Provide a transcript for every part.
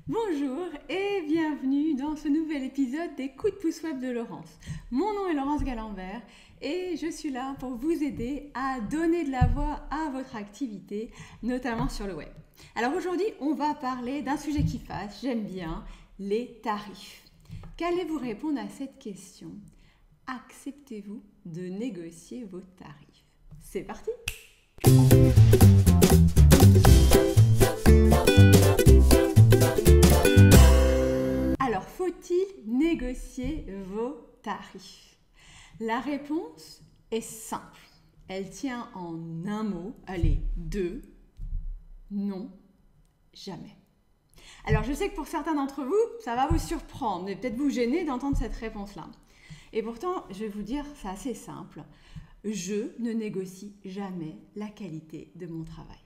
Bonjour et bienvenue dans ce nouvel épisode des Coups de pouce web de Laurence. Mon nom est Laurence Galambert et je suis là pour vous aider à donner de la voix à votre activité, notamment sur le web. Alors aujourd'hui, on va parler d'un sujet qui fâche, j'aime bien, les tarifs. Qu'allez-vous répondre à cette question? Acceptez-vous de négocier vos tarifs? C'est parti! Alors, faut-il négocier vos tarifs? La réponse est simple. Elle tient en un mot, allez, deux. Non, jamais. Alors, je sais que pour certains d'entre vous, ça va vous surprendre et peut-être vous gêner d'entendre cette réponse-là. Et pourtant, je vais vous dire, c'est assez simple. Je ne négocie jamais la qualité de mon travail.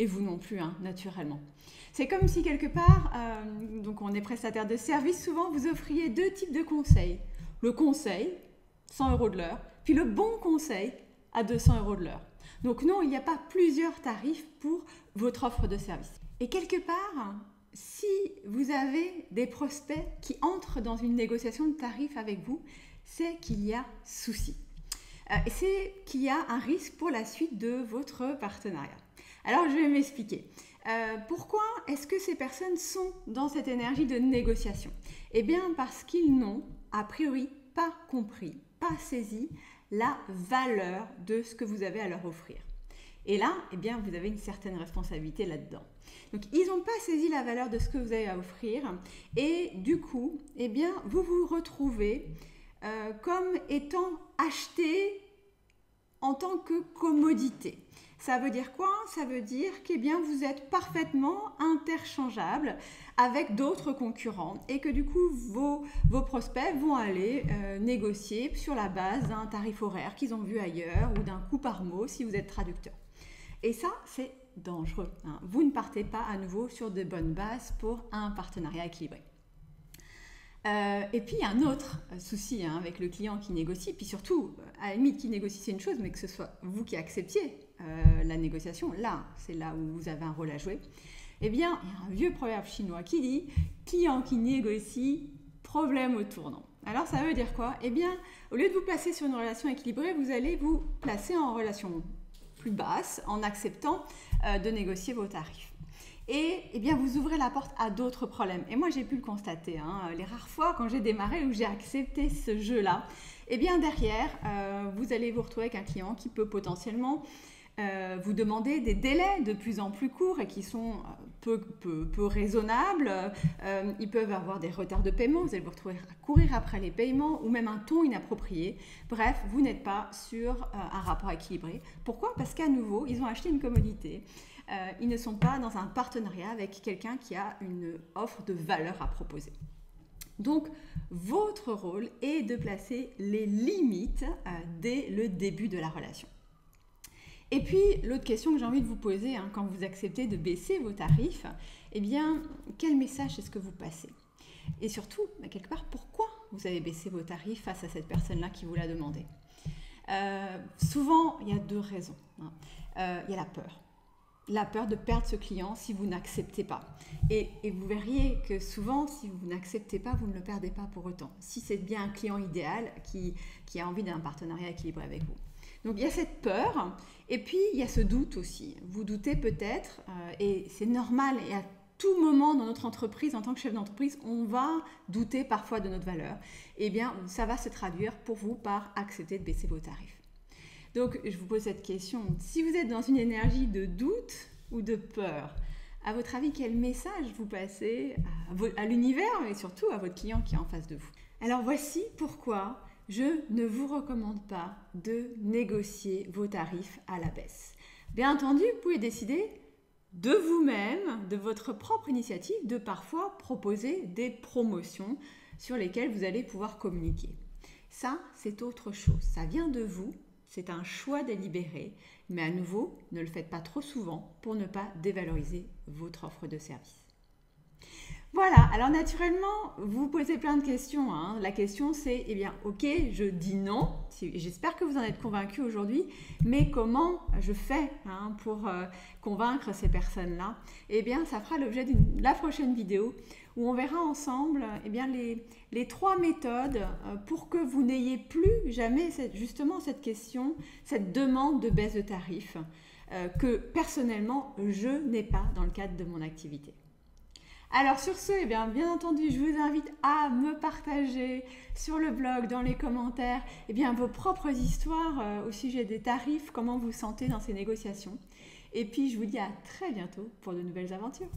Et vous non plus, hein, naturellement. C'est comme si quelque part, donc on est prestataire de service, souvent vous offriez deux types de conseils. Le conseil, 100 € de l'heure, puis le bon conseil à 200 € de l'heure. Donc non, il n'y a pas plusieurs tarifs pour votre offre de service. Et quelque part, si vous avez des prospects qui entrent dans une négociation de tarifs avec vous, c'est qu'il y a souci. C'est qu'il y a un risque pour la suite de votre partenariat. Alors, je vais m'expliquer. Pourquoi est-ce que ces personnes sont dans cette énergie de négociation? Eh bien, parce qu'ils n'ont, a priori, pas compris, pas saisi la valeur de ce que vous avez à leur offrir. Et là, eh bien, vous avez une certaine responsabilité là-dedans. Donc, ils n'ont pas saisi la valeur de ce que vous avez à offrir. Et du coup, eh bien, vous vous retrouvez comme étant acheté en tant que commodité. Ça veut dire quoi? Ça veut dire que vous êtes parfaitement interchangeable avec d'autres concurrents et que du coup, vos prospects vont aller négocier sur la base d'un tarif horaire qu'ils ont vu ailleurs ou d'un coût par mot si vous êtes traducteur. Et ça, c'est dangereux, hein. Vous ne partez pas à nouveau sur de bonnes bases pour un partenariat équilibré. Et puis, il y a un autre souci avec le client qui négocie, puis surtout, à la limite, qui négocie, c'est une chose, mais que ce soit vous qui acceptiez la négociation, là, c'est là où vous avez un rôle à jouer. Eh bien, il y a un vieux proverbe chinois qui dit « client qui négocie, problème au tournant ». Alors, ça veut dire quoi? Eh bien, au lieu de vous placer sur une relation équilibrée, vous allez vous placer en relation plus basse, en acceptant de négocier vos tarifs. Et eh bien, vous ouvrez la porte à d'autres problèmes. Et moi, j'ai pu le constater, les rares fois quand j'ai démarré où j'ai accepté ce jeu-là, eh bien, derrière, vous allez vous retrouver avec un client qui peut potentiellement vous demander des délais de plus en plus courts et qui sont peu raisonnables. Ils peuvent avoir des retards de paiement, vous allez vous retrouver à courir après les paiements ou même un ton inapproprié. Bref, vous n'êtes pas sur un rapport équilibré. Pourquoi? Parce qu'à nouveau, ils ont acheté une commodité. Ils ne sont pas dans un partenariat avec quelqu'un qui a une offre de valeur à proposer. Donc, votre rôle est de placer les limites dès le début de la relation. Et puis, l'autre question que j'ai envie de vous poser quand vous acceptez de baisser vos tarifs, eh bien, quel message est-ce que vous passez? Et surtout, quelque part, pourquoi vous avez baissé vos tarifs face à cette personne-là qui vous l'a demandé? Souvent, il y a deux raisons. Il y a la peur. La peur de perdre ce client si vous n'acceptez pas. Et vous verriez que souvent, si vous n'acceptez pas, vous ne le perdez pas pour autant. Si c'est bien un client idéal qui a envie d'un partenariat équilibré avec vous. Donc, il y a cette peur et puis il y a ce doute aussi. Vous doutez peut-être et c'est normal et à tout moment dans notre entreprise, en tant que chef d'entreprise, on va douter parfois de notre valeur. Eh bien, ça va se traduire pour vous par accepter de baisser vos tarifs. Donc, je vous pose cette question. Si vous êtes dans une énergie de doute ou de peur, à votre avis, quel message vous passez à l'univers et surtout à votre client qui est en face de vous? Alors, voici pourquoi je ne vous recommande pas de négocier vos tarifs à la baisse. Bien entendu, vous pouvez décider de vous-même, de votre propre initiative, de parfois proposer des promotions sur lesquelles vous allez pouvoir communiquer. Ça, c'est autre chose. Ça vient de vous. C'est un choix délibéré, mais à nouveau, ne le faites pas trop souvent pour ne pas dévaloriser votre offre de service. Voilà, alors naturellement, vous posez plein de questions, hein. La question c'est, eh bien, ok, je dis non, j'espère que vous en êtes convaincus aujourd'hui, mais comment je fais hein, pour convaincre ces personnes-là? Eh bien, ça fera l'objet de la prochaine vidéo où on verra ensemble eh bien, les 3 méthodes pour que vous n'ayez plus jamais justement cette question, cette demande de baisse de tarif que personnellement, je n'ai pas dans le cadre de mon activité. Alors sur ce, eh bien entendu, je vous invite à me partager sur le blog, dans les commentaires, eh bien, vos propres histoires au sujet des tarifs, comment vous vous sentez dans ces négociations. Et puis je vous dis à très bientôt pour de nouvelles aventures.